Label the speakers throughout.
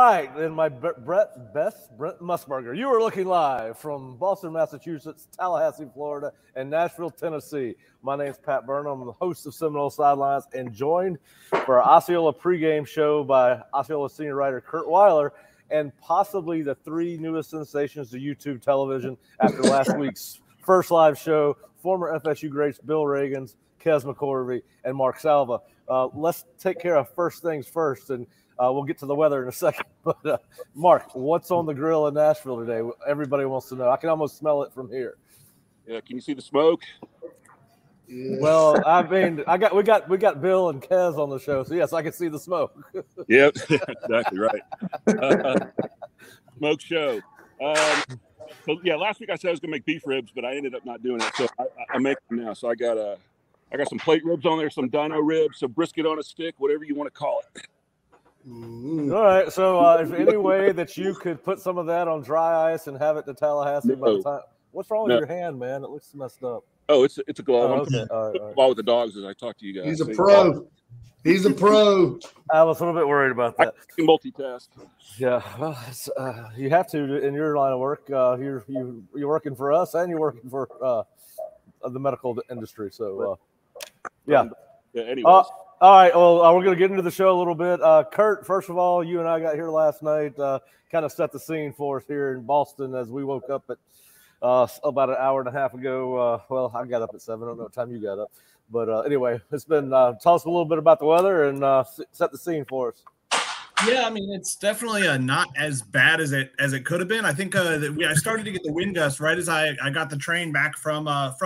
Speaker 1: right, and my Brent Musburger. You are looking live from Boston, Massachusetts, Tallahassee, Florida, and Nashville, Tennessee. My name is Pat Burnham. I'm the host of Seminole Sidelines, and joined for our Osceola pregame show by Osceola senior writer Curt Weiler, and possibly the three newest sensations to YouTube television after last week's first live show, former FSU greats Bill Ragans, McCorvey, and Mark Salva. Let's take care of first things first, and we'll get to the weather in a second. But, Mark, what's on the grill in Nashville today? Everybody wants to know. I can almost smell it from here.
Speaker 2: Yeah, can you see the smoke?
Speaker 1: Yeah. Well, I mean, we got Bill and Kez on the show, so yes, I can see the smoke.
Speaker 2: Yep, exactly right. Smoke show. So yeah, last week I said I was gonna make beef ribs, but I ended up not doing it. So I'm making them now. So I got some plate ribs on there, some dino ribs, some brisket on a stick, whatever you want to call it.
Speaker 1: All right. So, is there any way that you could put some of that on dry ice and have it to Tallahassee by the time? What's wrong with your hand, man? It looks messed up.
Speaker 2: Oh, it's a glove.
Speaker 1: Oh, okay. All right.
Speaker 2: Ball with the dogs as I talk to you guys.
Speaker 3: He's a pro. He's a pro.
Speaker 1: I was a little bit worried about that.
Speaker 2: I can multitask.
Speaker 1: Yeah, well, you have to in your line of work. You're working for us, and you're working for the medical industry. So, yeah.
Speaker 2: Anyways.
Speaker 1: All right. Well, we're going to get into the show a little bit. Curt, first of all, you and I got here last night, kind of set the scene for us here in Boston as we woke up at about an hour and a half ago. Well, I got up at 7. I don't know what time you got up. But anyway, it's been tell us a little bit about the weather and set the scene for us.
Speaker 4: Yeah, I mean, it's definitely not as bad as it could have been. I think I started to get the wind gust right as I got the train back from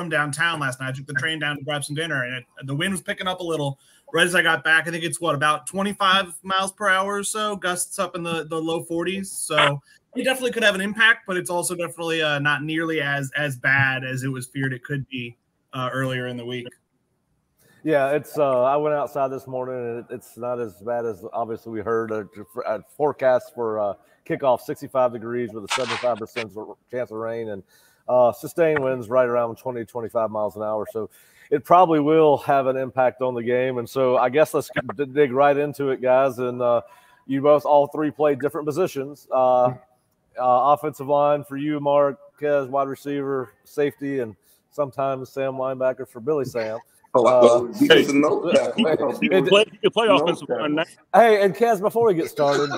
Speaker 4: downtown last night. I took the train down to grab some dinner, and the wind was picking up a little right as I got back. I think it's about 25 miles per hour or so, gusts up in the low 40s. So it definitely could have an impact, but it's also definitely not nearly as bad as it was feared it could be earlier in the week.
Speaker 1: Yeah, it's. I went outside this morning, and it's not as bad as obviously we heard. A forecast for kickoff 65 degrees with a 75% chance of rain and sustained winds right around 20 to 25 miles an hour. So it probably will have an impact on the game. And so I guess let's dig right into it, guys. And you all three played different positions. Offensive line for you, Mark, Kez, wide receiver, safety, and sometimes Sam linebacker for Billy Sam.
Speaker 2: You play offensive line now.
Speaker 1: Hey, and Kez, before we get started,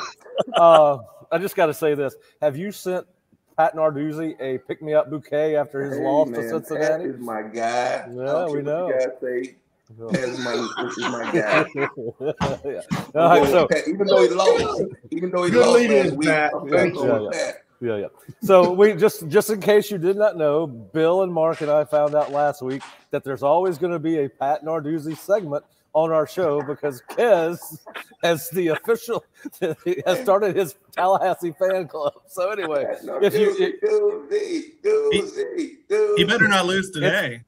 Speaker 1: I just got to say this. Have you sent Pat Narduzzi a pick-me-up bouquet after his loss to Cincinnati?
Speaker 5: Pat is my guy.
Speaker 1: Yeah, we know.
Speaker 5: Pat is my guy.
Speaker 1: Yeah. All right, so
Speaker 5: even though he lost, Pat.
Speaker 1: Yeah. So we just in case you did not know, Bill and Mark and I found out last week that there's always going to be a Pat Narduzzi segment on our show because Kez, as the official, has started his Tallahassee fan club. So anyway,
Speaker 4: he better not lose today.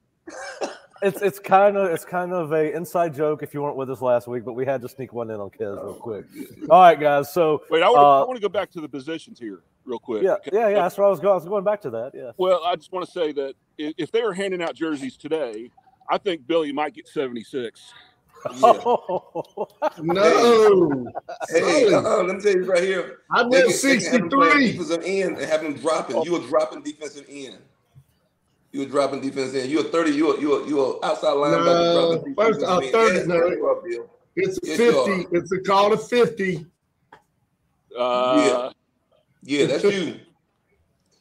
Speaker 1: It's kind of a inside joke if you weren't with us last week, but we had to sneak one in on Kez real quick. All right, guys. So
Speaker 2: wait, I want to go back to the positions here real quick.
Speaker 1: Yeah. That's where I was going back to that. Yeah.
Speaker 2: Well, I just want to say that if they were handing out jerseys today, I think Billy might get 76.
Speaker 5: Yeah. No. Hey, let me tell you right here.
Speaker 3: I did 63.
Speaker 5: Defensive end and have him dropping. You were dropping defensive end. You were dropping defense end. You were 30. You were outside linebacker.
Speaker 3: No, first 30. No, it's a 50. It's called a 50.
Speaker 5: Yeah, that's you.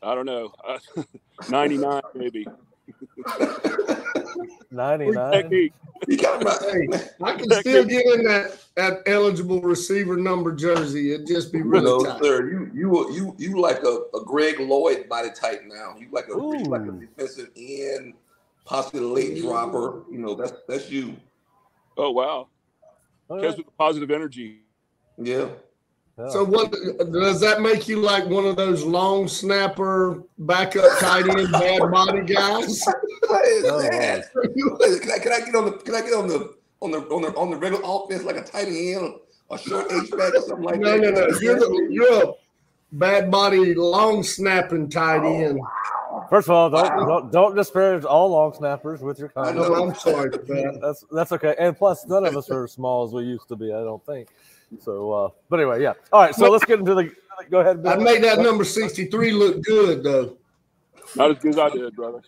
Speaker 2: I don't know. 99 maybe.
Speaker 1: 99.
Speaker 3: I can still get in that eligible receiver number jersey. It'd just be really tight.
Speaker 5: Sir, you like a Greg Lloyd body type now. You like a defensive end, possibly a late dropper. You know, that's you.
Speaker 2: Oh wow. Because with the positive energy.
Speaker 5: Yeah.
Speaker 3: So what does that make you like one of those long snapper backup tight end bad body guys?
Speaker 5: What is that? Can I get on the regular offense like a tight end or short H-back or something like that?
Speaker 3: No. You're a bad body long snapping tight end.
Speaker 1: First of all, don't disparage all long snappers with your comments.
Speaker 3: I'm sorry for that.
Speaker 1: That's okay. And plus, none of us are as small as we used to be, I don't think. So, but anyway, yeah. All right, so let's get into the. Go ahead, Bill.
Speaker 3: I made that number 63 look good, though.
Speaker 2: Not as good as I did, brother.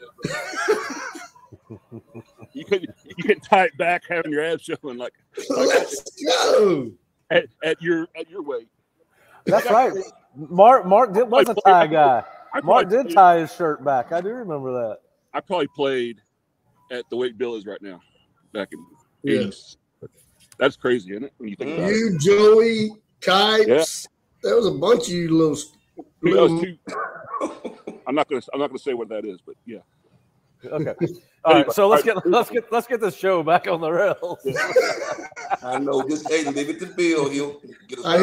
Speaker 2: You could tie it back, having your abs showing like
Speaker 3: Let's go
Speaker 2: at your weight.
Speaker 1: That's right. Mark was a tie guy. Mark did tie his shirt back. I do remember that.
Speaker 2: I probably played at the weight Bill is right now, back in the 80s. That's crazy, isn't it? When you think about it.
Speaker 3: You, Joey, Kites. There was a bunch of you little
Speaker 2: I'm not gonna say what that is, but yeah.
Speaker 1: Okay. All right. So let's get this show back on the rails.
Speaker 5: I know. Just leave it to Bill. He'll get us.
Speaker 3: I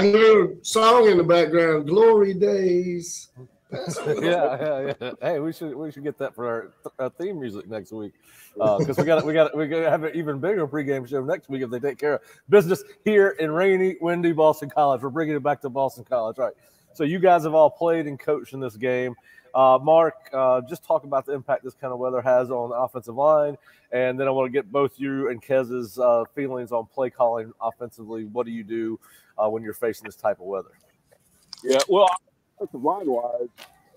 Speaker 3: hear a song in the background. Glory days.
Speaker 1: Yeah. Hey, we should get that for our theme music next week, because we got to have an even bigger pregame show next week if they take care of business here in rainy, windy Boston College. We're bringing it back to Boston College, right? So you guys have all played and coached in this game. Mark, just talk about the impact this kind of weather has on the offensive line, and then I want to get both you and Kez's feelings on play calling offensively. What do you do when you're facing this type of weather?
Speaker 2: Yeah, well, offensive line-wise,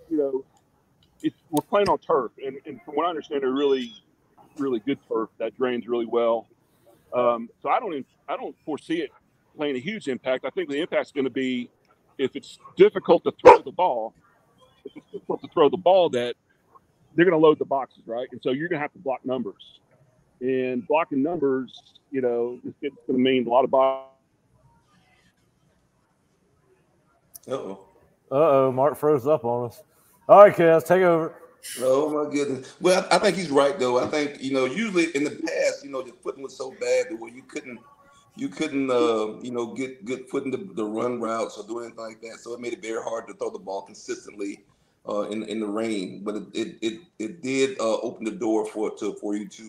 Speaker 2: we're playing on turf, and from what I understand, they're really, really good turf that drains really well. So I don't foresee it playing a huge impact. I think the impact's going to be if it's difficult to throw the ball. If it's difficult to throw the ball, that they're going to load the boxes, right? And so you're going to have to block numbers. And blocking numbers, it's going to mean a lot of boxes.
Speaker 5: Uh-oh.
Speaker 1: Mark froze up on us. All right, Kez, take over.
Speaker 5: Oh my goodness. Well, I think he's right though. I think usually in the past, the footing was so bad that where you couldn't get good footing the run routes or do anything like that. So it made it very hard to throw the ball consistently in the rain. But it did open the door for you to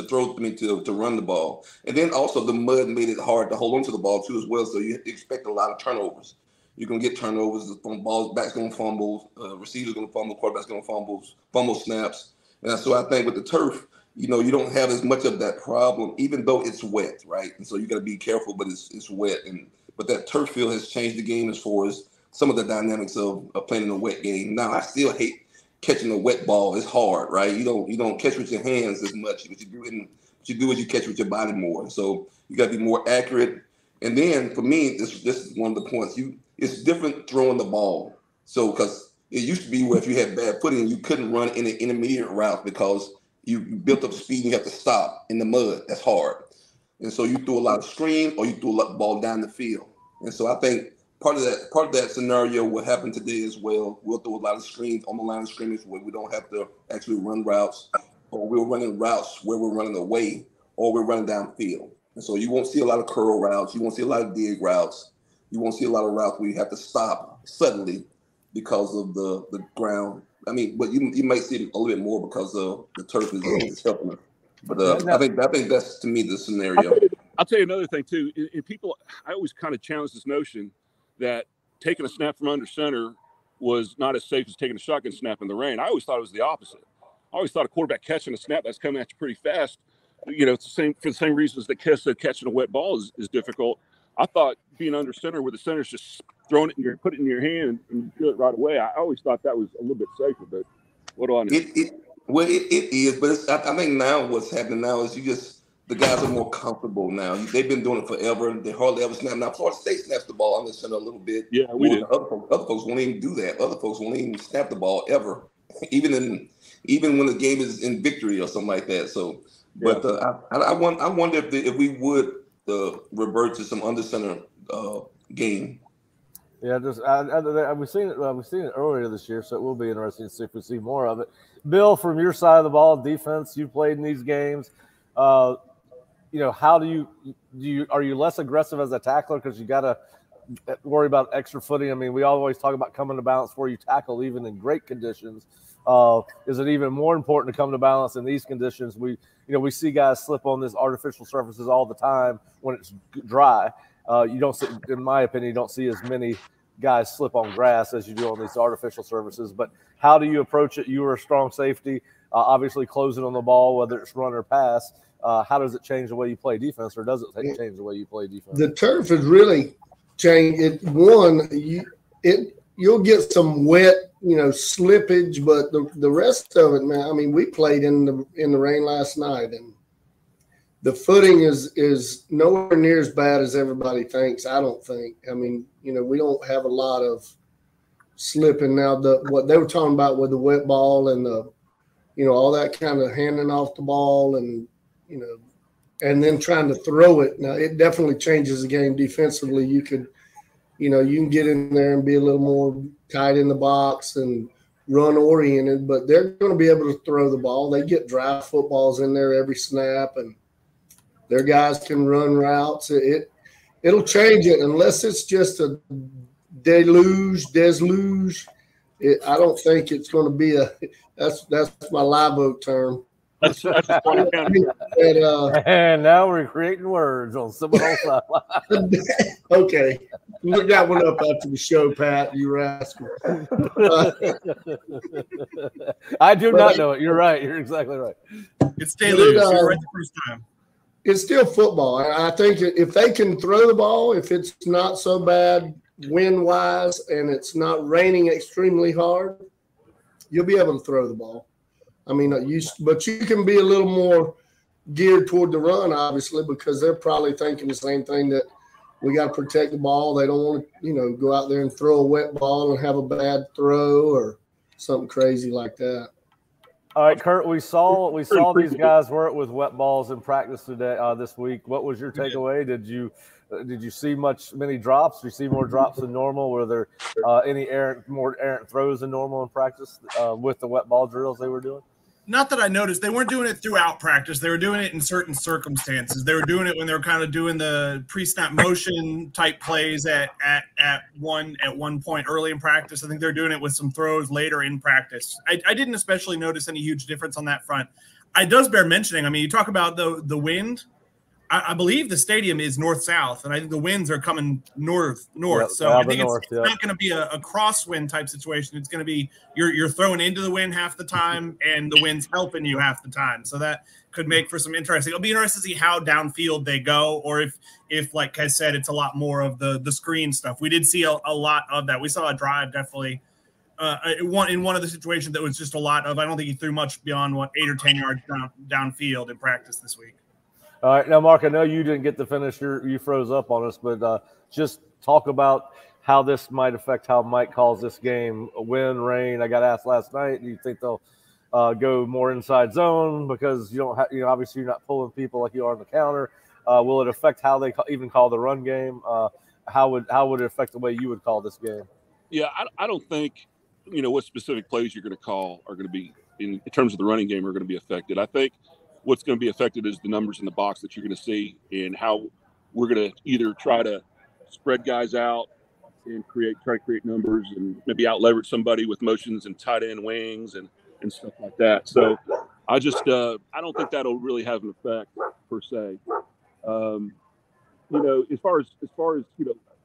Speaker 5: throw. To run the ball. And then also the mud made it hard to hold on to the ball too as well. So you expect a lot of turnovers. You're going to get turnovers, balls, back's going to fumble, receivers going to fumble, quarterback's going to fumble snaps. And so I think with the turf, you don't have as much of that problem, even though it's wet, right? And so you got to be careful, but it's wet. But that turf field has changed the game as far as some of the dynamics of playing in a wet game. Now, I still hate catching a wet ball. It's hard, right? You don't catch with your hands as much, but you catch with your body more. So you got to be more accurate. And then for me, this is one of the points. It's different throwing the ball. So because it used to be where if you had bad footing, you couldn't run in an intermediate route because you built up speed and you have to stop in the mud. That's hard. And so you threw a lot of screen or you threw a lot of ball down the field. And so I think part of that scenario will happen today as well. We'll throw a lot of screens on the line of scrimmage where we don't have to actually run routes, or we're running routes where we're running away or we're running downfield. And so you won't see a lot of curl routes. You won't see a lot of dig routes. You won't see a lot of routes where you have to stop suddenly because of the ground. I mean, but you might see it a little bit more because the turf is helping us. But I think that's, to me, the scenario.
Speaker 2: I'll tell you another thing, too. In people, I always kind of challenge this notion that taking a snap from under center was not as safe as taking a shotgun snap in the rain. I always thought it was the opposite. I always thought a quarterback catching a snap that's coming at you pretty fast, it's the same for the same reasons that Kes said catching a wet ball is difficult. I thought being under center where the center's just throwing it put it in your hand and you feel it right away. I always thought that was a little bit safer, but what do I know?
Speaker 5: It is, but I think now what's happening now is the guys are more comfortable now. They've been doing it forever. They hardly ever snap. Now, Florida State snaps the ball under center a little bit.
Speaker 2: Yeah, we do.
Speaker 5: Other folks won't even do that. Other folks won't even snap the ball ever, even when the game is in victory or something like that. So, but I wonder if we would revert to some under center game.
Speaker 1: Yeah, we've seen it earlier this year, so it will be interesting to see if we see more of it. Bill, from your side of the ball, defense, you played in these games. How do you are you less aggressive as a tackler because you got to worry about extra footing? I mean, we always talk about coming to balance where you tackle even in great conditions. Is it even more important to come to balance in these conditions? We see guys slip on these artificial surfaces all the time when it's dry. You don't see, in my opinion, you don't see as many guys slip on grass as you do on these artificial surfaces. But how do you approach it? You are a strong safety, obviously closing on the ball, whether it's run or pass. how does it change the way you play defense, or does it change the way you play defense?
Speaker 3: The turf has really changed. You'll get some wet, slippage, but the rest of it, man. I mean, we played in the rain last night, and the footing is nowhere near as bad as everybody thinks. I don't think. I mean, we don't have a lot of slipping now. What they were talking about with the wet ball and all that kind of handing off the ball and and then trying to throw it. Now it definitely changes the game defensively. You could, you can get in there and be a little more tight in the box and run oriented, but they're going to be able to throw the ball. They get drive footballs in there every snap, and their guys can run routes. It'll change it unless it's just a deluge. I don't think it's going to be that's my live oak term.
Speaker 2: That's one
Speaker 1: and now we're creating words on Seminole Sidelines.
Speaker 3: Okay. Look that one up after the show, Pat. You rascal.
Speaker 1: I do not know it. You're right. You're exactly right.
Speaker 4: It's deluge. You're right the first time.
Speaker 3: It's still football. I think if they can throw the ball, if it's not so bad wind-wise and it's not raining extremely hard, you'll be able to throw the ball. I mean, but you can be a little more geared toward the run, obviously, because they're probably thinking the same thing, that we got to protect the ball. They don't want to, go out there and throw a wet ball and have a bad throw or something crazy like that.
Speaker 1: All right, Curt, we saw these guys work with wet balls in practice today, this week. What was your takeaway? Did you see many drops? Did you see more drops than normal? Were there any more errant throws than normal in practice with the wet ball drills they were doing?
Speaker 4: Not that I noticed. They weren't doing it throughout practice. They were doing it in certain circumstances. They were doing it when they were kind of doing the pre-snap motion type plays at one point early in practice. I think they're doing it with some throws later in practice. I didn't especially notice any huge difference on that front. It does bear mentioning. I mean, you talk about the wind. I believe the stadium is north-south, and I think the winds are coming north.
Speaker 1: Yep,
Speaker 4: so I think it's not going to be a crosswind type situation. It's going to be you're throwing into the wind half the time, and the wind's helping you half the time. So that could make for some interesting. It'll be interesting to see how downfield they go, or if like I said, it's a lot more of the screen stuff. We did see a lot of that. We saw a drive definitely in one of the situations that was just a lot of. I don't think he threw much beyond 8 or 10 yards downfield in practice this week.
Speaker 1: All right. Now, Mark, I know you didn't get to finish. You froze up on us, but just talk about how this might affect how Mike calls this game. Wind, rain. I got asked last night, do you think they'll go more inside zone because you don't have, obviously you're not pulling people like you are on the counter. Will it affect how they even call the run game? How would it affect the way you would call this game?
Speaker 2: Yeah, I don't think, what specific plays you're going to call are going to be, in terms of the running game, are going to be affected. I think what's going to be affected is the numbers in the box that you're going to see, and how we're going to either try to spread guys out and try to create numbers and maybe out leverage somebody with motions and tight end wings and stuff like that. So I just I don't think that'll really have an effect per se. As far as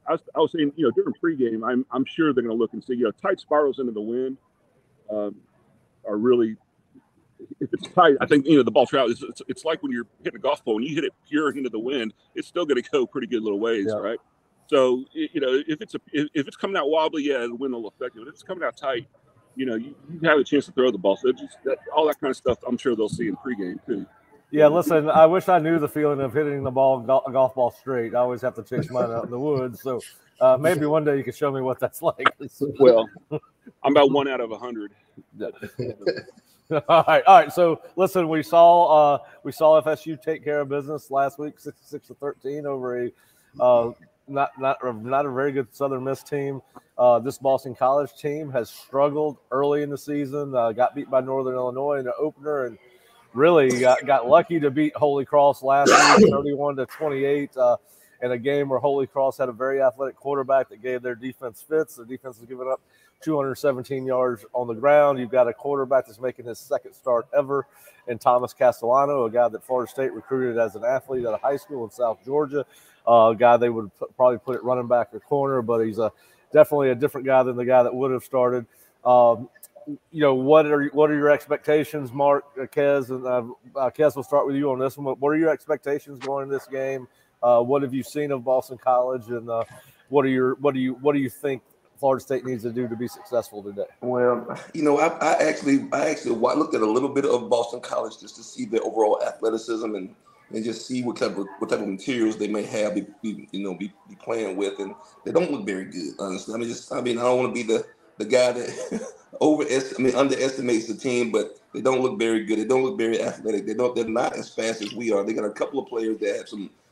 Speaker 2: I was saying, during pregame, I'm sure they're going to look and see, tight spirals into the wind are really. If it's tight, I think the ball trout. It's like when you're hitting a golf ball. When you hit it pure into the wind, it's still going to go pretty good little ways, right? So if it's coming out wobbly, the wind will affect it. But if it's coming out tight, you have a chance to throw the ball. So all that kind of stuff, I'm sure they'll see in pregame too.
Speaker 1: Yeah, listen, I wish I knew the feeling of hitting the golf ball straight. I always have to chase mine out in the woods. So maybe one day you could show me what that's like.
Speaker 2: Well, I'm about 1 out of 100.
Speaker 1: All right. So listen, we saw FSU take care of business last week, 66-13 over a not a very good Southern Miss team. This Boston College team has struggled early in the season. Got beat by Northern Illinois in the opener, and really got lucky to beat Holy Cross last week, 31-28. In a game where Holy Cross had a very athletic quarterback that gave their defense fits. The defense was giving up 217 yards on the ground. You've got a quarterback that's making his second start ever in Thomas Castellano, a guy that Florida State recruited as an athlete out of high school in South Georgia, a guy they would probably put at running back or corner, but he's definitely a different guy than the guy that would have started. what are your expectations, Mark, Kez, and Kez, we'll start with you on this one. What are your expectations going into this game? What have you seen of Boston College, and what do you think Florida State needs to do to be successful today?
Speaker 5: Well, I actually looked at a little bit of Boston College just to see their overall athleticism and just see what type of materials they may have be playing with, and they don't look very good, honestly. I don't want to be the guy that underestimates the team, but they don't look very good. They don't look very athletic. They're not as fast as we are. They got a couple of players that have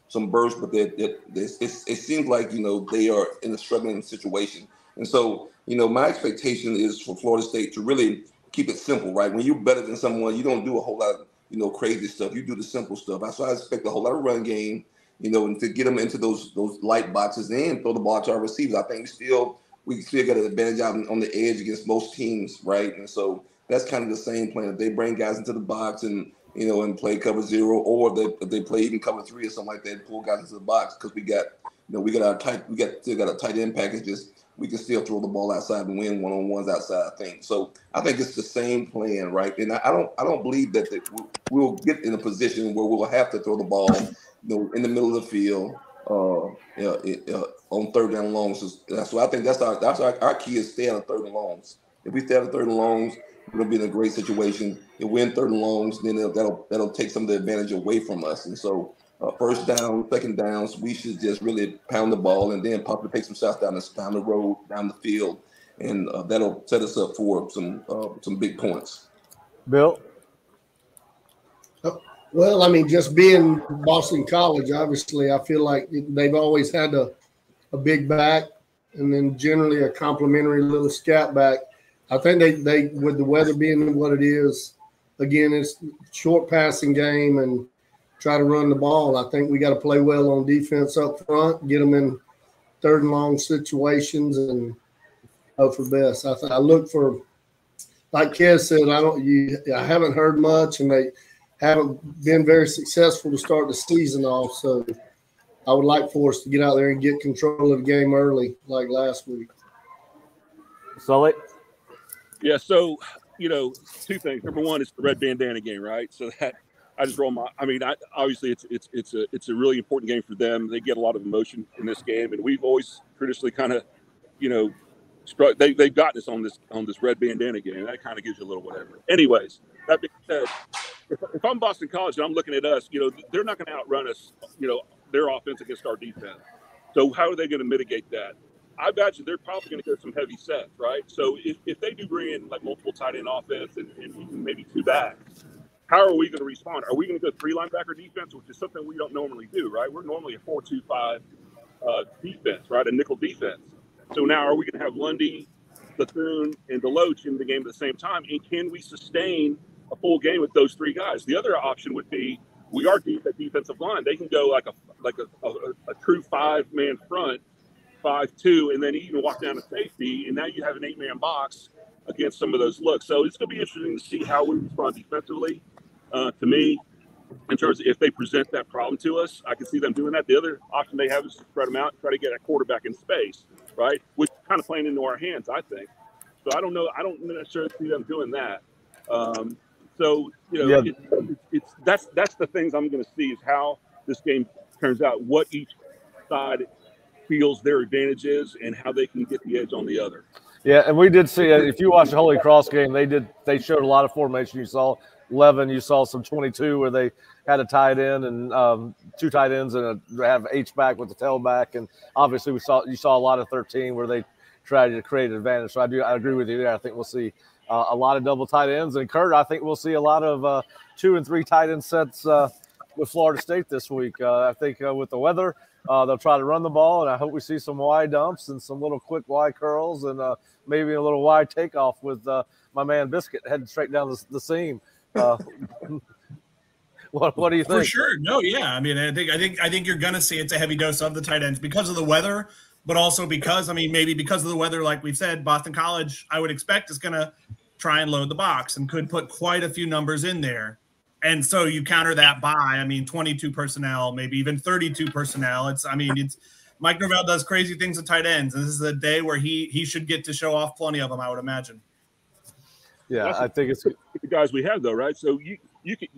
Speaker 5: some burst, but it seems like they are in a struggling situation. And so, my expectation is for Florida State to really keep it simple, right? When you're better than someone, you don't do a whole lot of, crazy stuff. You do the simple stuff. So I expect a whole lot of run game, and to get them into those light boxes and throw the ball to our receivers. I think we still got an advantage out on the edge against most teams, right? And so that's kind of the same plan. If they bring guys into the box and play cover 0, or if they play even cover 3 or something like that, pull guys into the box, because we still got a tight end packages. We can still throw the ball outside and win one-on-ones outside, I think. So I think it's the same plan, right? And I don't believe that we'll get in a position where we'll have to throw the ball, in the middle of the field, on third down longs. So I think that's our key is stay out of third and longs. If we stay out of third and longs, we're gonna be in a great situation. If we win third and longs, then that'll take some of the advantage away from us. And so first down, second downs, we should just really pound the ball and then possibly take some shots down the road, down the field, and that'll set us up for some big points.
Speaker 1: Bill?
Speaker 3: Well, just being Boston College, obviously, I feel like they've always had a big back and then generally a complimentary little scat back. I think they with the weather being what it is, again, it's short passing game and try to run the ball. I think we got to play well on defense up front, get them in third and long situations, and hope for best. I look for, like Kez said, I haven't heard much, and they haven't been very successful to start the season off. So I would like for us to get out there and get control of the game early, like last week.
Speaker 1: Sully?
Speaker 2: Yeah. So, two things. Number one, it's the red bandana game, right? So that I just roll obviously it's a really important game for them. They get a lot of emotion in this game, and we've always traditionally kind of, they've gotten us on this red bandana game. That kind of gives you a little whatever. Anyways, that being said, if I'm Boston College and I'm looking at us, they're not going to outrun us, their offense against our defense. So how are they going to mitigate that? I bet you they're probably going to go some heavy sets, right? So if they do bring in like multiple tight end offense and maybe 2 backs, how are we going to respond? Are we going to go 3 linebacker defense, which is something we don't normally do, right? We're normally a 4-2-5 defense, right? A nickel defense. So now are we going to have Lundy, Bethune, and Deloach in the game at the same time? And can we sustain a full game with those 3 guys? The other option would be we are deep at defensive line. They can go like a true 5-man front, 5-2, and then even walk down to safety, and now you have an 8-man box against some of those looks. So it's going to be interesting to see how we respond defensively. To me, in terms of if they present that problem to us, I can see them doing that. The other option they have is to spread them out and try to get that quarterback in space, right? Which is kind of playing into our hands, I think. So I don't know. I don't necessarily see them doing that. That's the things I'm going to see is how this game turns out, what each side feels their advantage is, and how they can get the edge on the other.
Speaker 1: Yeah, and we did see if you watch the Holy Cross game, they showed a lot of formation. You saw 11, you saw some 22 where they had a tight end and 2 tight ends and have H back with the tailback, and obviously you saw a lot of 13 where they tried to create an advantage. So I agree with you there. I think we'll see a lot of double tight ends, and Curt, I think we'll see a lot of 2 and 3 tight end sets with Florida State this week. I think with the weather, they'll try to run the ball, and I hope we see some wide dumps and some little quick wide curls and maybe a little wide takeoff with my man Biscuit heading straight down the seam. What do you think?
Speaker 4: For sure. No, yeah. I think you're gonna see it's a heavy dose of the tight ends because of the weather, but also because maybe because of the weather, like we've said, Boston College, I would expect, is gonna try and load the box and could put quite a few numbers in there. And so you counter that by, 22 personnel, maybe even 32 personnel. It's Mike Norvell does crazy things with tight ends. And this is a day where he should get to show off plenty of them, I would imagine.
Speaker 1: Yeah,
Speaker 2: Well,
Speaker 1: I think it's
Speaker 2: the guys we have though, right? So you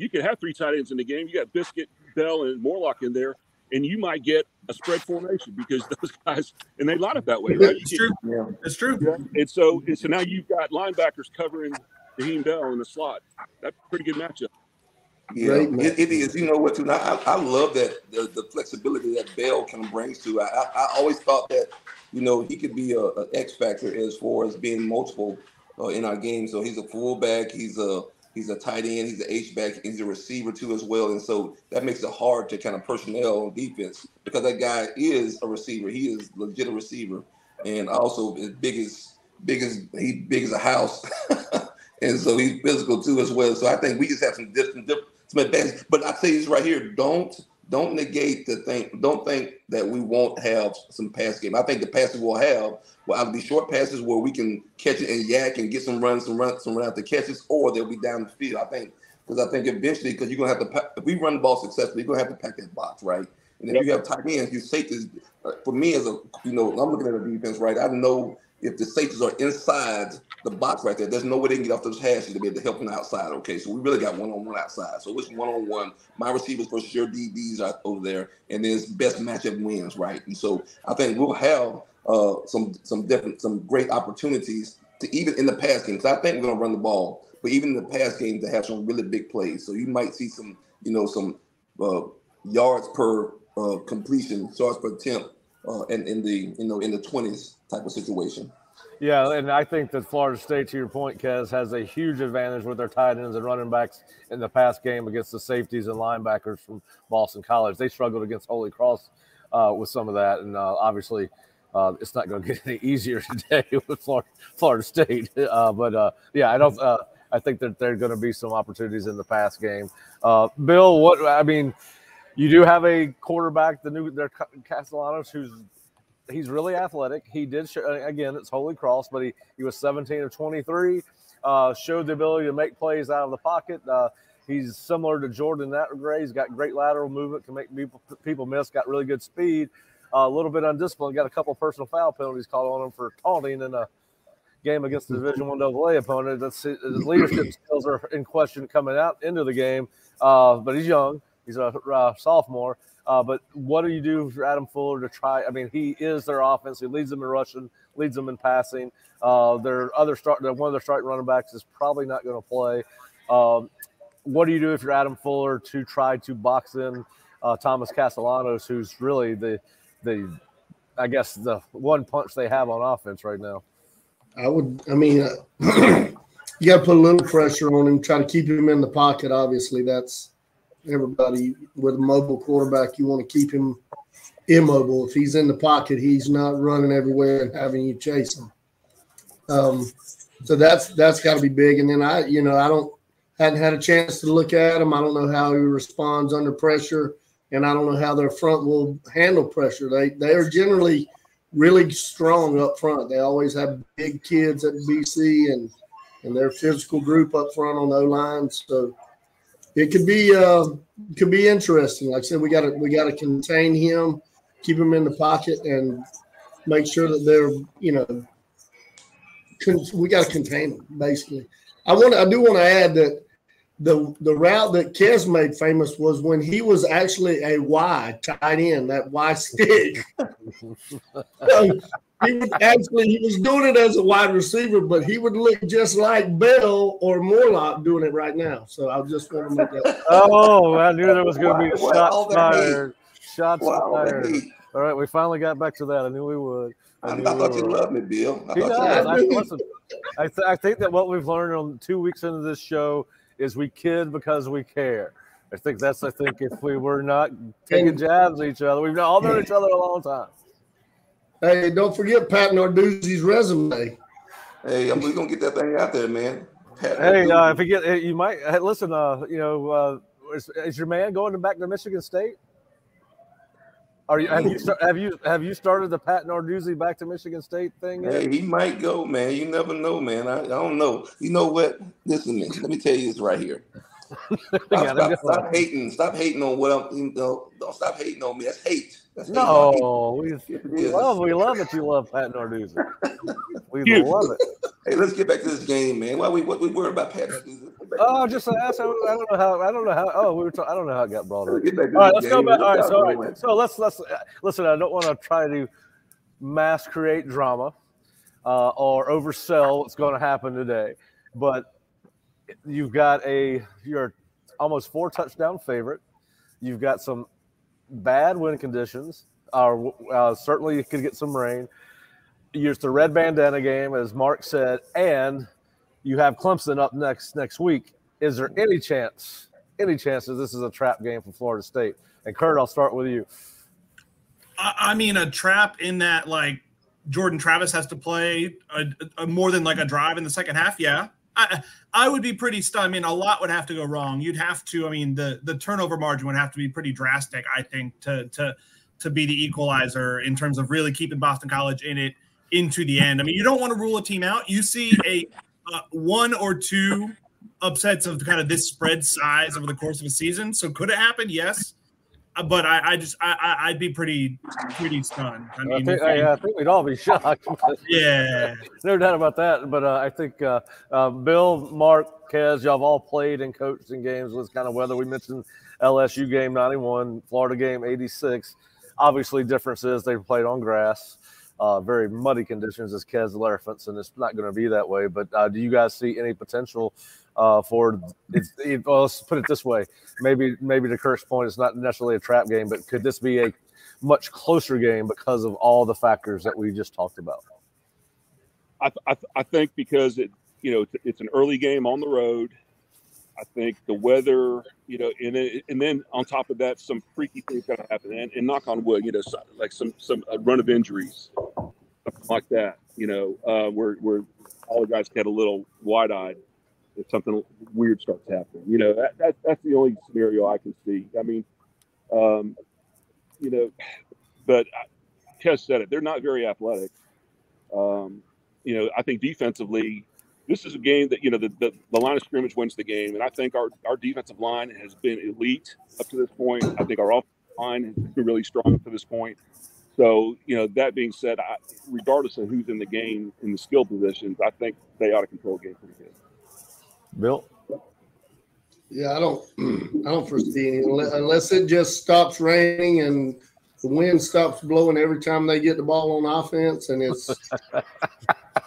Speaker 2: could have 3 tight ends in the game. You got Biscuit, Bell, and Morlock in there, and you might get a spread formation because those guys and they line up that way, right?
Speaker 4: It's true.
Speaker 5: Yeah.
Speaker 4: It's true.
Speaker 2: Yeah. And so now you've got linebackers covering Raheem Bell in the slot. That's a pretty good matchup.
Speaker 5: Yeah, it is. You know what? Too. I love that the flexibility that Bell kind of brings to. I always thought that he could be a X factor as far as being multiple in our game. So he's a fullback. He's a tight end. He's an H-back. He's a receiver too as well. And so that makes it hard to kind of personnel on defense because that guy is a receiver. He is legit a receiver, and also as big as a house. And so he's physical too as well. So I think we just have some advantage. But I tell you this right here: don't negate the thing. Don't think that we won't have some pass game. I think the passes we'll have will either be short passes where we can catch it and yak and get some run out the catches, or they'll be down the field. I think eventually, because you're gonna have to, if we run the ball successfully, you're gonna have to pack that box, right? And if you have tight ends, your safeties. For me, as I'm looking at the defense, right? I know if the safeties are inside the box right there, there's no way they can get off those hashes to be able to help them outside. Okay, so we really got one-on-one outside. So it's one-on-one. My receivers versus your DBs are over there, and then it's best matchup wins, right? And so I think we'll have some great opportunities to even in the pass game. Because I think we're gonna run the ball, but even in the pass game to have some really big plays. So you might see some yards per completion, yards per attempt, and in the 20s type of situation.
Speaker 1: Yeah, and I think that Florida State, to your point, Kez, has a huge advantage with their tight ends and running backs in the pass game against the safeties and linebackers from Boston College. They struggled against Holy Cross with some of that, and obviously it's not going to get any easier today with Florida State. I think that there are going to be some opportunities in the pass game. Bill, you do have a quarterback, their Castellanos, he's really athletic. He did again, it's Holy Cross, but he was 17 of 23, showed the ability to make plays out of the pocket. He's similar to Jordan in that regard. He's got great lateral movement, can make people miss, got really good speed, a little bit undisciplined, got a couple of personal foul penalties called on him for taunting in a game against the Division I AA opponent. His leadership skills are in question coming out into the game, but he's young. He's a sophomore. But what do you do for Adam Fuller to try? He is their offense. He leads them in rushing, leads them in passing. One of their starting running backs is probably not going to play. What do you do if you're Adam Fuller to try to box in Thomas Castellanos, who's really the one punch they have on offense right now?
Speaker 3: You got to put a little pressure on him, try to keep him in the pocket. Obviously, that's everybody with a mobile quarterback. You want to keep him immobile. If he's in the pocket, he's not running everywhere and having you chase him. So that's got to be big. And then I hadn't had a chance to look at him. I don't know how he responds under pressure, and I don't know how their front will handle pressure. They are generally really strong up front. They always have big kids at BC and their physical group up front on the O-line. So it could be interesting. Like I said, we got to contain him, keep him in the pocket, and make sure that they're we got to contain them basically. I do want to add that the route that Kez made famous was when he was actually a Y tight end, that Y stick. He was doing it as a wide receiver, but he would look just like Bell or Morlock doing it right now. So I just want to make that.
Speaker 1: Oh, I knew there was going to be a shot fired. Shots fired. All right, we finally got back to that. I knew we would.
Speaker 5: I thought you loved me, Bill.
Speaker 1: I think that what we've learned on 2 weeks into this show is we kid because we care. I think if we were not taking jabs at each other, we've all known each other a long time.
Speaker 3: Hey, don't forget Pat Narduzzi's resume.
Speaker 5: Hey, we're going to get that thing out there, man.
Speaker 1: If you get, you might listen. Is your man going back to Michigan State? Have you started the Pat Narduzzi back to Michigan State thing yet?
Speaker 5: Hey, he might go, man. You never know, man. I don't know. You know what? Listen, man, let me tell you this right here. Stop hating on what I'm. Don't stop hating on me. That's hate. We
Speaker 1: love that you love Pat Narduzzi. We love it.
Speaker 5: Hey, let's get back to this game, man. What we worried about Pat?
Speaker 1: Oh, just ask. I don't know how. I don't know how. Oh, we were. I don't know how it got brought up.
Speaker 5: Get back to
Speaker 1: All right,
Speaker 5: this
Speaker 1: let's go
Speaker 5: game.
Speaker 1: back. All right, so let's listen. I don't want to try to mass create drama or oversell what's going to happen today, but you're almost 4 touchdown favorite. You've got some bad wind conditions. Certainly you could get some rain. It's the red bandana game, as Mark said, and you have Clemson up next week. Is there any chance that this is a trap game for Florida State? And Curt, I'll start with you.
Speaker 4: I mean, a trap in that, like, Jordan Travis has to play a more than like a drive in the second half. Yeah, I would be pretty stunned. I mean, a lot would have to go wrong. You'd have to. I mean, the turnover margin would have to be pretty drastic, I think, to be the equalizer in terms of really keeping Boston College in it into the end. I mean, you don't want to rule a team out. You see a 1 or 2 upsets of kind of this spread size over the course of a season. So could it happen? Yes. But I'd be pretty stunned. I mean,
Speaker 1: I think we'd all be shocked.
Speaker 4: Yeah.
Speaker 1: No doubt about that. But I think Bill, Mark, Kez, y'all have all played and coached in games with kind of weather. We mentioned LSU game 91, Florida game 86. Obviously, difference is they played on grass. Very muddy conditions, as Kez referenced, and it's not going to be that way. But do you guys see any potential for well, let's put it this way? Maybe to Curt's point, it's not necessarily a trap game, but could this be a much closer game because of all the factors that we just talked about?
Speaker 2: I think because it's an early game on the road. I think the weather, and then on top of that, some freaky things got to happen. And knock on wood, like some run of injuries, something like that. Where all the guys get a little wide-eyed if something weird starts happening. That's the only scenario I can see. I mean, but Kes said it. They're not very athletic. I think defensively, this is a game that, the line of scrimmage wins the game. And I think our defensive line has been elite up to this point. I think our offensive line has been really strong up to this point. So, that being said, regardless of who's in the game in the skill positions, I think they ought to control the game pretty good.
Speaker 1: Bill?
Speaker 3: Yeah, I don't foresee any, unless it just stops raining and the wind stops blowing every time they get the ball on offense, and it's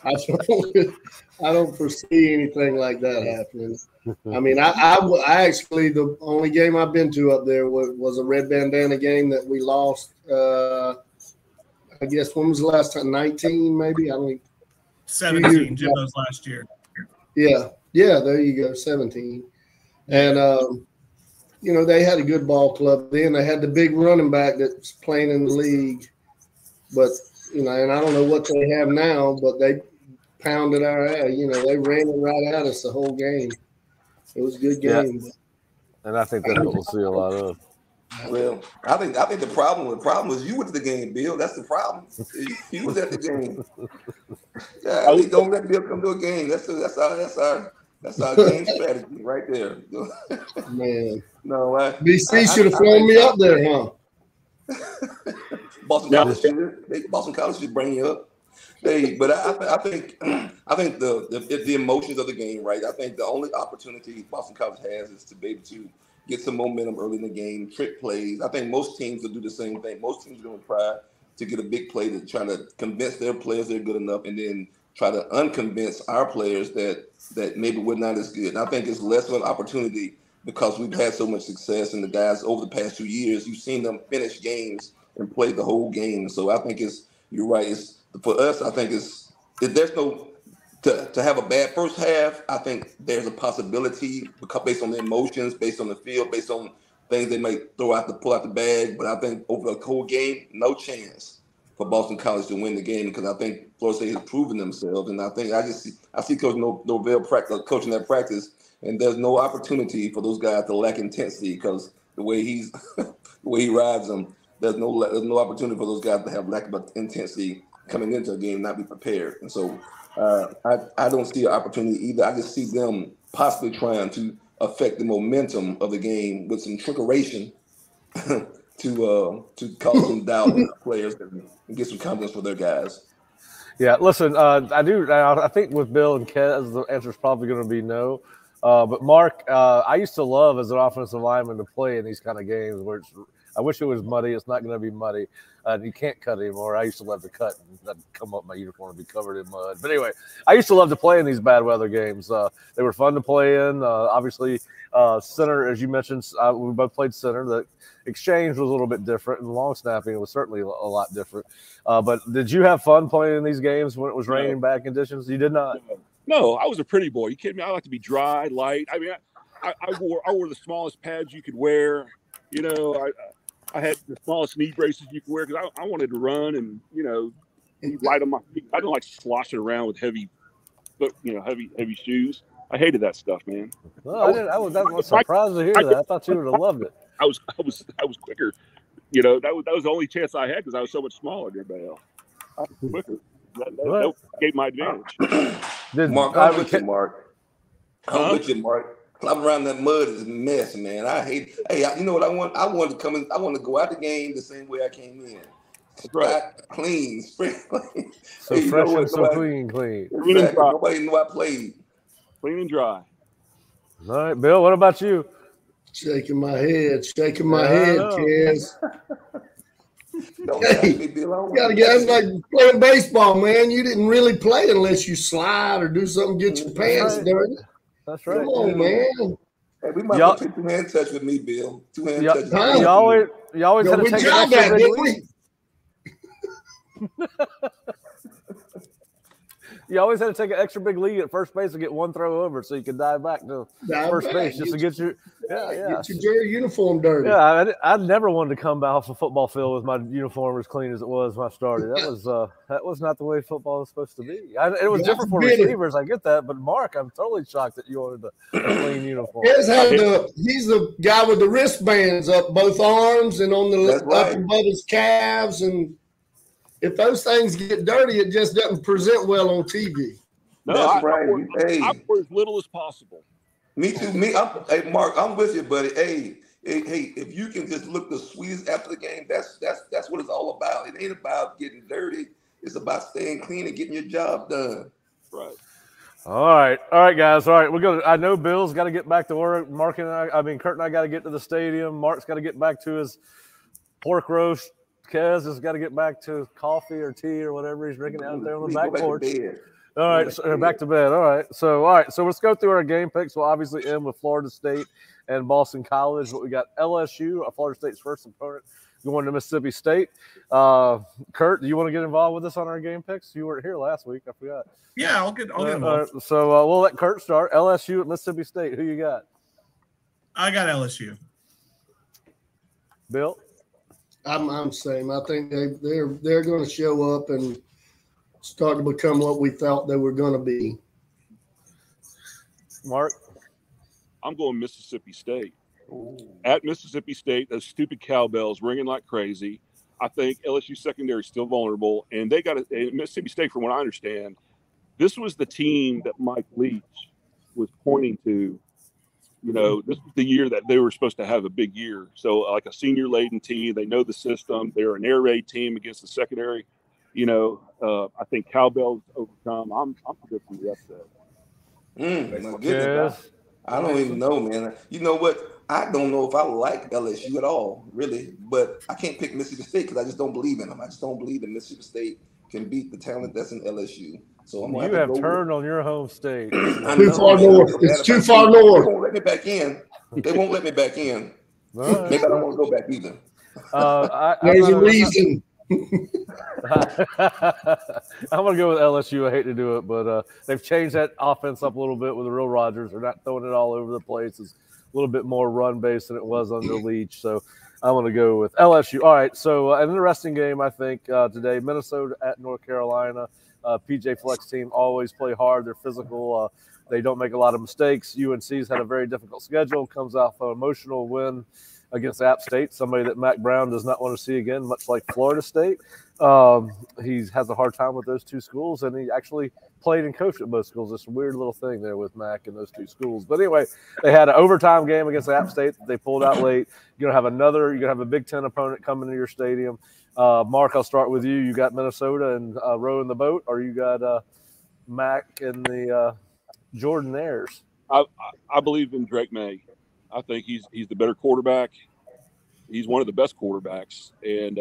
Speaker 3: I don't foresee anything like that happening. I mean, I actually, the only game I've been to up there was a red bandana game that we lost. I guess when was the last time? 19, maybe. I don't.
Speaker 4: 17. Jimbo's last year.
Speaker 3: Yeah. There you go. 17, and they had a good ball club then. They had the big running back that's playing in the league, but and I don't know what they have now, but they pounded our ass. They ran it right at us the whole game. It was a good game.
Speaker 1: Yeah. And I think that's what we'll see a lot of.
Speaker 5: Well, I think the problem was you went to the game, Bill. That's the problem. You was at the game. Yeah, don't let Bill come to a game. That's our game strategy right there.
Speaker 3: Man,
Speaker 5: no,
Speaker 3: BC should have flown me up there, huh?
Speaker 5: Boston College should bring you up. But I think the emotions of the game, right? I think the only opportunity Boston College has is to be able to get some momentum early in the game, trick plays. I think most teams will do the same thing. Most teams are going to try to get a big play to try to convince their players they're good enough, and then try to unconvince our players that maybe we're not as good. And I think it's less of an opportunity because we've had so much success, and the guys over the past 2 years, you've seen them finish games and play the whole game. So I think you're right. For us, I think if there's no to have a bad first half, I think there's a possibility because based on the emotions, based on the field, based on things they might pull out the bag. But I think over the whole game, no chance for Boston College to win the game because I think Florida State has proven themselves, and I think I see Coach Norvell coaching that practice, and there's no opportunity for those guys to lack intensity because the way he rides them, there's no opportunity for those guys to have lack of intensity coming into a game, not be prepared. And so I don't see an opportunity either. I just see them possibly trying to affect the momentum of the game with some trickeration to cause some doubt in the players and get some confidence for their guys.
Speaker 1: Yeah, listen, I think with Bill and Kez, the answer is probably going to be no. But Mark, I used to love as an offensive lineman to play in these kind of games where I wish it was muddy. It's not going to be muddy. You can't cut anymore. I used to love to cut and I'd come up my uniform and be covered in mud. But anyway, I used to love to play in these bad weather games. They were fun to play in. Obviously, center, as you mentioned, we both played center. The exchange was a little bit different, and long snapping was certainly a lot different. But did you have fun playing in these games when it was raining, bad conditions? You did not?
Speaker 2: No, I was a pretty boy. You kidding me? I like to be dry, light. I mean, I wore the smallest pads you could wear. You know, I had the smallest knee braces you could wear because I wanted to run and, you know, be light on my feet. I didn't like sloshing around with heavy shoes. I hated that stuff, man.
Speaker 1: Well, I was surprised to hear that. I thought you would have loved it.
Speaker 2: I was quicker. You know, that was the only chance I had because I was so much smaller than everybody else. I was quicker. That gave my advantage.
Speaker 5: Mark, I'm with you, Mark. I'm with you, Mark. Climbing around that mud is a mess, man. I hate. Hey, you know what I want? I want to come in. I want to go out the game the same way I came in.
Speaker 2: Right.
Speaker 5: Clean, spring clean.
Speaker 1: So hey, fresh and so clean.
Speaker 5: Exactly. Nobody knew I played.
Speaker 2: Clean and dry.
Speaker 1: All right, Bill. What about you?
Speaker 3: Shaking my head, kids. Hey, it's like playing baseball, man. You didn't really play unless you slide or do something, get your pants dirty.
Speaker 1: That's right.
Speaker 3: Come on, man.
Speaker 5: Hey, we might put 2 hand touch with me, Bill. 2 hand touch.
Speaker 1: You always had to take an extra big lead. You always had to take an extra big lead at first base and get one throw over so you could dive back to first base just to get your
Speaker 3: get your uniform dirty.
Speaker 1: Yeah, I never wanted to come off a football field with my uniform as clean as it was when I started. That was not the way football was supposed to be. It was different for receivers. I get that, but Mark, I'm totally shocked that you wanted a clean uniform.
Speaker 3: He's the guy with the wristbands up both arms and on the up above his calves, and if those things get dirty, it just doesn't present well on TV.
Speaker 2: No, that's right. I pour as little as possible.
Speaker 5: Me too. Hey, Mark, I'm with you, buddy. Hey, if you can just look the sweetest after the game, that's what it's all about. It ain't about getting dirty. It's about staying clean and getting your job done.
Speaker 2: Right.
Speaker 1: All right, guys. All right, we're gonna. I know Bill's got to get back to work. Curt and I got to get to the stadium. Mark's got to get back to his pork roast. Kez has got to get back to coffee or tea or whatever he's drinking out there on the back porch. All right, so back to bed. All right, so let's go through our game picks. We'll obviously end with Florida State and Boston College, but we got LSU, Florida State's first opponent, going to Mississippi State. Curt, do you want to get involved with us on our game picks? You weren't here last week. I forgot.
Speaker 4: Yeah, I'll get involved.
Speaker 1: So we'll let Curt start. LSU at Mississippi State. Who you got?
Speaker 4: I got LSU.
Speaker 1: Bill?
Speaker 3: I'm same. I think they're going to show up and start to become what we thought they were going to be.
Speaker 1: Mark?
Speaker 2: I'm going Mississippi State. At Mississippi State, those stupid cowbells ringing like crazy. I think LSU secondary is still vulnerable, and they got Mississippi State, from what I understand, this was the team that Mike Leach was pointing to. You know, this was the year that they were supposed to have a big year. So, like a senior-laden team, they know the system. They're an air raid team against the secondary. You know, I think cowbells overcome. I'm predicting the upset.
Speaker 5: My goodness. I don't even know, man. You know what? I don't know if I like LSU at all, really. But I can't pick Mississippi State because I just don't believe in them. I just don't believe that Mississippi State can beat the talent that's in LSU. So
Speaker 1: you have turned on your home state.
Speaker 3: Too far north. It's too far north.
Speaker 5: They won't let me back in. They won't let me back in. Maybe I don't want to go back either.
Speaker 3: There's a reason.
Speaker 1: I'm going to go with LSU. I hate to do it, but they've changed that offense up a little bit with the real Rodgers. They're not throwing it all over the place. It's a little bit more run-based than it was under Leach. So I'm going to go with LSU. All right, so an interesting game, I think, today. Minnesota at North Carolina. PJ Fleck's team always play hard. They're physical. They don't make a lot of mistakes. UNC's had a very difficult schedule. Comes off an emotional win against App State, somebody that Mac Brown does not want to see again, much like Florida State. He has a hard time with those two schools, and he actually played and coached at both schools. This weird little thing there with Mac and those two schools. But anyway, they had an overtime game against App State that they pulled out late. You're gonna have a Big Ten opponent coming to your stadium. Mark, I'll start with you. You got Minnesota and rowing the boat, or you got Mac and the Jordanaires?
Speaker 2: I believe in Drake May. I think he's the better quarterback. He's one of the best quarterbacks, and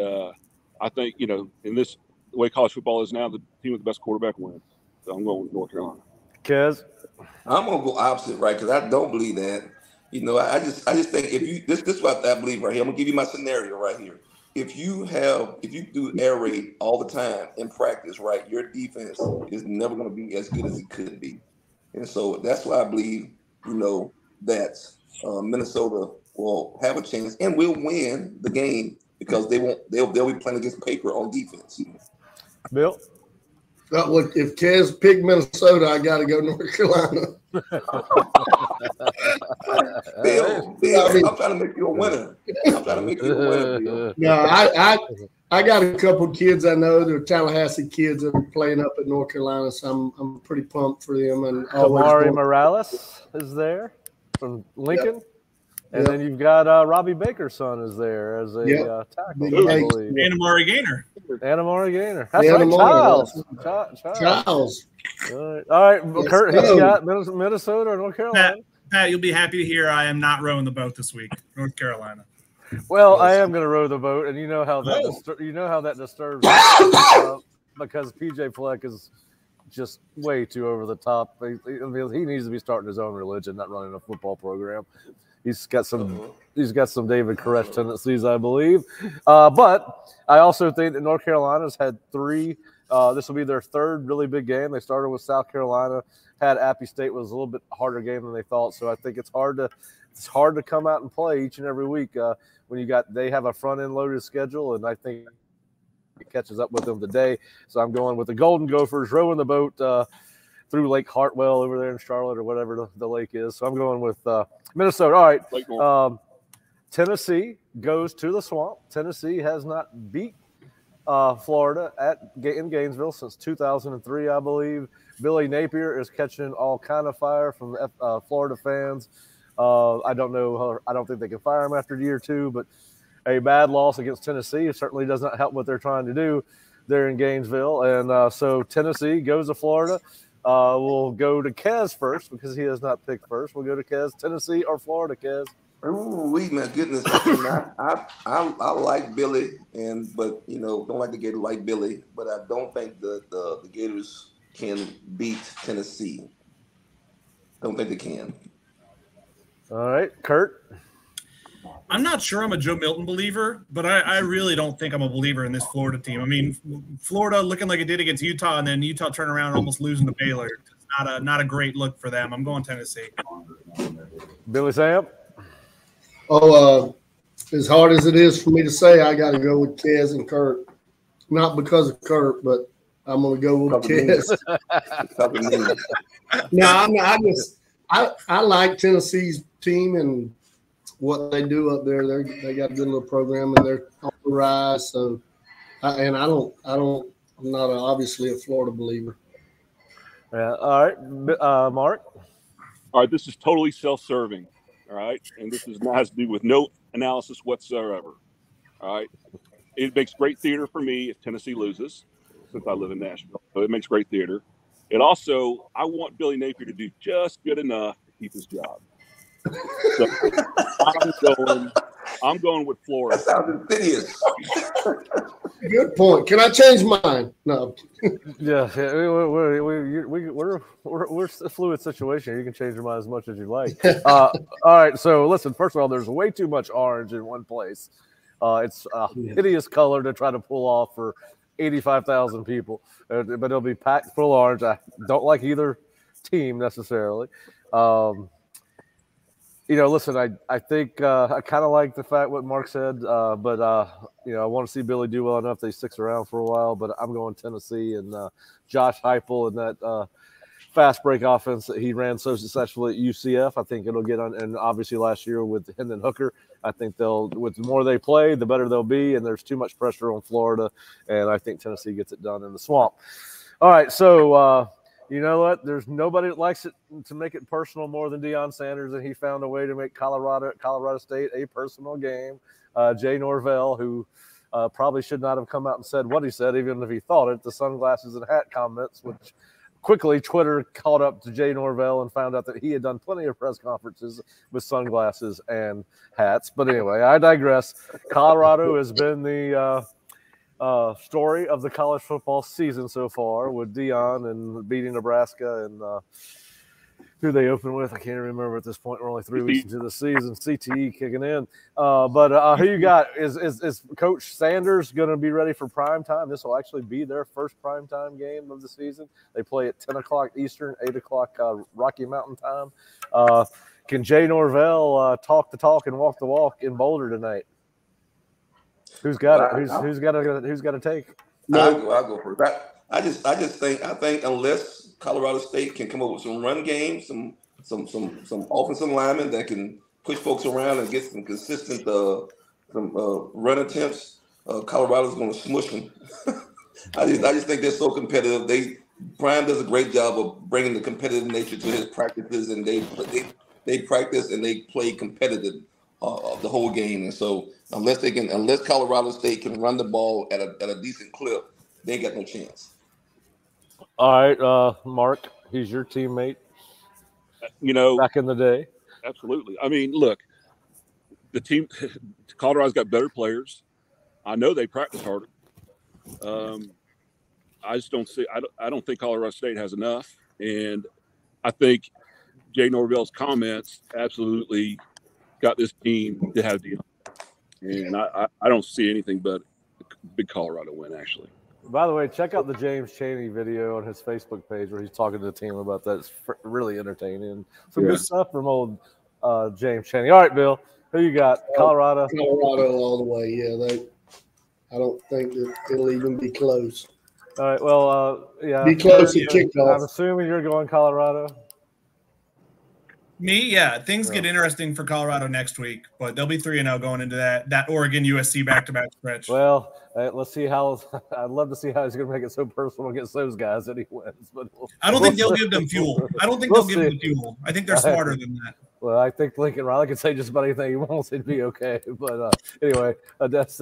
Speaker 2: I think in this the way college football is now, the team with the best quarterback wins. So I'm going with North Carolina.
Speaker 1: Kez?
Speaker 5: I'm gonna go opposite, right? Because I don't believe that. I just think if you this is what I believe right here. I'm gonna give you my scenario right here. If you do air raid all the time in practice, right, your defense is never gonna be as good as it could be, and so that's why I believe that Minnesota will have a chance and will win the game because they'll be playing against paper on defense.
Speaker 1: Bill?
Speaker 3: Look, if Kez picked Minnesota, I got to go North Carolina.
Speaker 5: Bill, I'm trying to make you a winner. Bill.
Speaker 3: No, I got a couple of kids I know. They're Tallahassee kids that are playing up at North Carolina, so I'm pretty pumped for them. And
Speaker 1: Kamari Morales is there from Lincoln.
Speaker 3: Yep.
Speaker 1: And then you've got Robbie Baker's son is there as a tackle.
Speaker 4: Anamari Gaynor.
Speaker 1: That's right,
Speaker 3: Charles.
Speaker 1: All right. Curt, he's got Minnesota or North Carolina.
Speaker 4: Pat, you'll be happy to hear I am not rowing the boat this week. North Carolina.
Speaker 1: Well, I am going to row the boat, and you know how that disturbs me because PJ Fleck is just way too over the top. He needs to be starting his own religion, not running a football program. He's got some David Koresh tendencies, I believe. But I also think that North Carolina's had three. This will be their third really big game. They started with South Carolina. Had Appy State was a little bit harder game than they thought. So I think it's hard to come out and play each and every week when they have a front end loaded schedule, and I think it catches up with them today. So I'm going with the Golden Gophers rowing the boat through Lake Hartwell over there in Charlotte or whatever the lake is. So I'm going with Minnesota. All right. Tennessee goes to the Swamp. Tennessee has not beat Florida in Gainesville since 2003, I believe. Billy Napier is catching all kind of fire from Florida fans. I don't know. I don't think they can fire him after year two, but a bad loss against Tennessee certainly does not help what they're trying to do there in Gainesville. And so Tennessee goes to Florida. We'll go to Kez first because he has not picked first. We'll go to Kez. Tennessee or Florida, Kez?
Speaker 5: Oh, my goodness! I like Billy, but don't like the Gators like Billy, but I don't think the Gators can beat Tennessee. Don't think they can.
Speaker 1: All right, Curt.
Speaker 4: I'm not sure I'm a Joe Milton believer, but I really don't think I'm a believer in this Florida team. I mean, Florida looking like it did against Utah, and then Utah turn around and almost losing to Baylor. It's not a great look for them. I'm going Tennessee.
Speaker 1: Billy Sam?
Speaker 3: As hard as it is for me to say, I got to go with Kez and Curt. Not because of Curt, but I'm going to go with Kez. I like Tennessee's team and what they do up there. They got a good little program and they're on the rise. So, I'm not obviously a Florida believer.
Speaker 1: Yeah. All right, Mark.
Speaker 2: All right, this is totally self-serving. All right, and this has to do with no analysis whatsoever. All right, it makes great theater for me if Tennessee loses, since I live in Nashville. So it makes great theater. It also, I want Billy Napier to do just good enough to keep his job. So I'm going with Florida.
Speaker 5: That sounds insidious.
Speaker 3: Good point. Can I change mine? No.
Speaker 1: Yeah, we're a fluid situation. You can change your mind as much as you like. All right. So listen. First of all, there's way too much orange in one place. It's a hideous color to try to pull off for 85,000 people, but it'll be packed full of orange. I don't like either team necessarily. Listen, I think I kind of like the fact what Mark said, but I want to see Billy do well enough that he sticks around for a while. But I'm going Tennessee and Josh Heupel and that fast break offense that he ran so successfully at UCF. I think it'll get on, and obviously last year with Hendon Hooker, I think with the more they play, the better they'll be. And there's too much pressure on Florida, and I think Tennessee gets it done in the Swamp. All right, so You know what? There's nobody that likes it to make it personal more than Deion Sanders, and he found a way to make Colorado State a personal game. Jay Norvell, who probably should not have come out and said what he said, even if he thought it, the sunglasses and hat comments, which quickly Twitter caught up to Jay Norvell and found out that he had done plenty of press conferences with sunglasses and hats. But anyway, I digress. Colorado has been the story of the college football season so far, with Deion and beating Nebraska and who they open with. I can't remember at this point. We're only 3 weeks into the season. CTE kicking in. But who you got? Is Coach Sanders going to be ready for prime time? This will actually be their first prime time game of the season. They play at 10 o'clock Eastern, 8 o'clock Rocky Mountain time. Can Jay Norvell talk the talk and walk the walk in Boulder tonight? Who's got it? Who's got to take?
Speaker 5: No, I'll go first. I think unless Colorado State can come up with some run games, some offensive linemen that can push folks around and get some consistent run attempts, Colorado's going to smush them. I just think they're so competitive. Brian does a great job of bringing the competitive nature to his practices, and they practice and they play competitive the whole game. And so unless Colorado State can run the ball at a decent clip, they ain't got no chance.
Speaker 1: All right, Mark, he's your teammate. Back in the day.
Speaker 2: Absolutely. I mean, look, the team, Colorado's got better players. I know they practice harder. I just don't see. I don't think Colorado State has enough, and I think Jay Norvell's comments absolutely got this team to have a deal. And I don't see anything but a big Colorado win, actually.
Speaker 1: By the way, check out the James Chaney video on his Facebook page where he's talking to the team about that. It's really entertaining. Some good stuff from old James Chaney. All right, Bill, who you got? Colorado?
Speaker 3: Colorado all the way, yeah. I don't think that it'll even be close.
Speaker 1: All right, well, yeah.
Speaker 3: Be close to kickoff.
Speaker 1: I'm assuming you're going Colorado.
Speaker 4: Me, yeah. Things get interesting for Colorado next week, but they'll be 3-0 going into that Oregon USC back-to-back stretch.
Speaker 1: Well, let's see how. I'd love to see how he's going to make it so personal against those guys that he wins. But
Speaker 4: I don't think they'll give them fuel. I don't think they'll give them fuel. I think they're smarter than that.
Speaker 1: Well, I think Lincoln Riley can say just about anything he wants. It'd be okay. But anyway, that's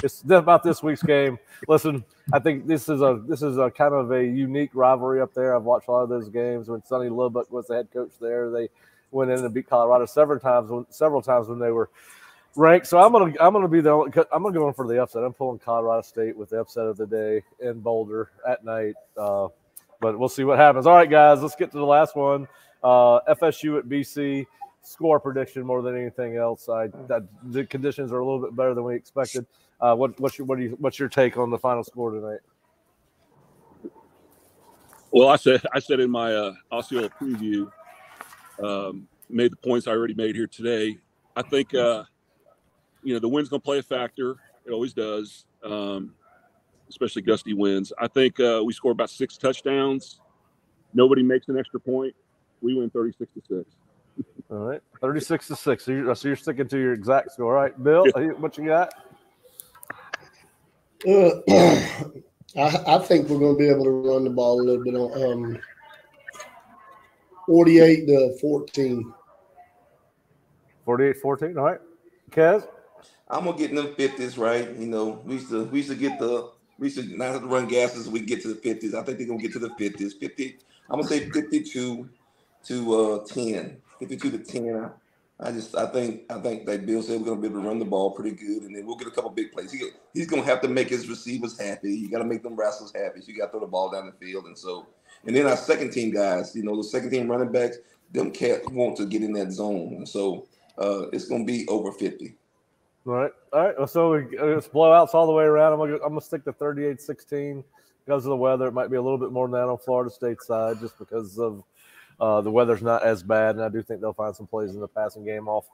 Speaker 1: it's about this week's game. Listen, I think this is a kind of a unique rivalry up there. I've watched a lot of those games when Sonny Lubbock was the head coach there. They went in and beat Colorado several times when they were ranked. So I'm gonna go in for the upset. I'm pulling Colorado State with the upset of the day in Boulder at night. But we'll see what happens. All right, guys, let's get to the last one. FSU at BC. Score prediction more than anything else. The conditions are a little bit better than we expected. What's your take on the final score tonight?
Speaker 2: Well, I said in my Osceola preview, made the points I already made here today. I think the wind's going to play a factor. It always does, especially gusty winds. I think we score about 6 touchdowns. Nobody makes an extra point. We win 36-6.
Speaker 1: All right, 36-6. So you're sticking to your exact score. All right, Bill, what you got?
Speaker 3: I think we're going to be able to run the ball a little bit on 48-14.
Speaker 1: 48-14. All right, Kez.
Speaker 5: I'm gonna get in them 50s, right? We used to not have to run gases. We get to the 50s. I think they're gonna get to the 50s. 50. I'm gonna say 52 to 10. 52 to 10. I think like Bill said, we're gonna be able to run the ball pretty good, and then we'll get a couple big plays. He's gonna have to make his receivers happy. You got to make them wrestlers happy. So you got to throw the ball down the field, and then our second team guys, the second team running backs, them cats want to get in that zone, and so it's gonna be over 50.
Speaker 1: All right. Well, so it's blowouts all the way around. I'm gonna stick to 38-16 because of the weather. It might be a little bit more than that on Florida State side, just because of the weather's not as bad, and I do think they'll find some plays in the passing game off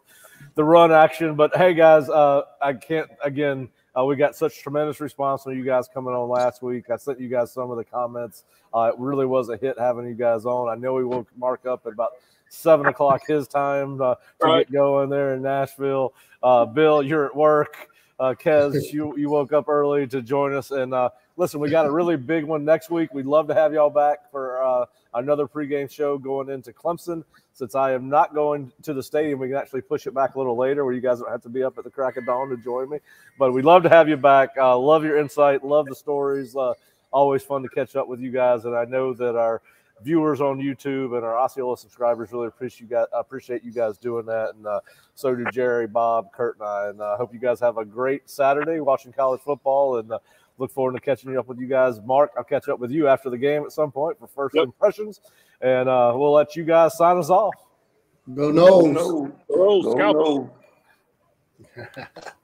Speaker 1: the run action. But hey, guys, I can't again. We got such tremendous response from you guys coming on last week. I sent you guys some of the comments. It really was a hit having you guys on. I know we woke Mark up at about 7 o'clock his time to get going there in Nashville. Bill, you're at work. Kez, you woke up early to join us. And listen, we got a really big one next week. We'd love to have y'all back for another pregame show going into Clemson. Since I am not going to the stadium, we can actually push it back a little later where you guys don't have to be up at the crack of dawn to join me. But we'd love to have you back. Love your insight. Love the stories. Always fun to catch up with you guys. And I know that our viewers on YouTube and our Osceola subscribers really appreciate you guys doing that. And so do Jerry, Bob, Curt, and I. And I hope you guys have a great Saturday watching college football. And look forward to catching up with you guys. Mark, I'll catch up with you after the game at some point for first impressions. And we'll let you guys sign us off.
Speaker 3: Go Noles.
Speaker 2: Go Noles.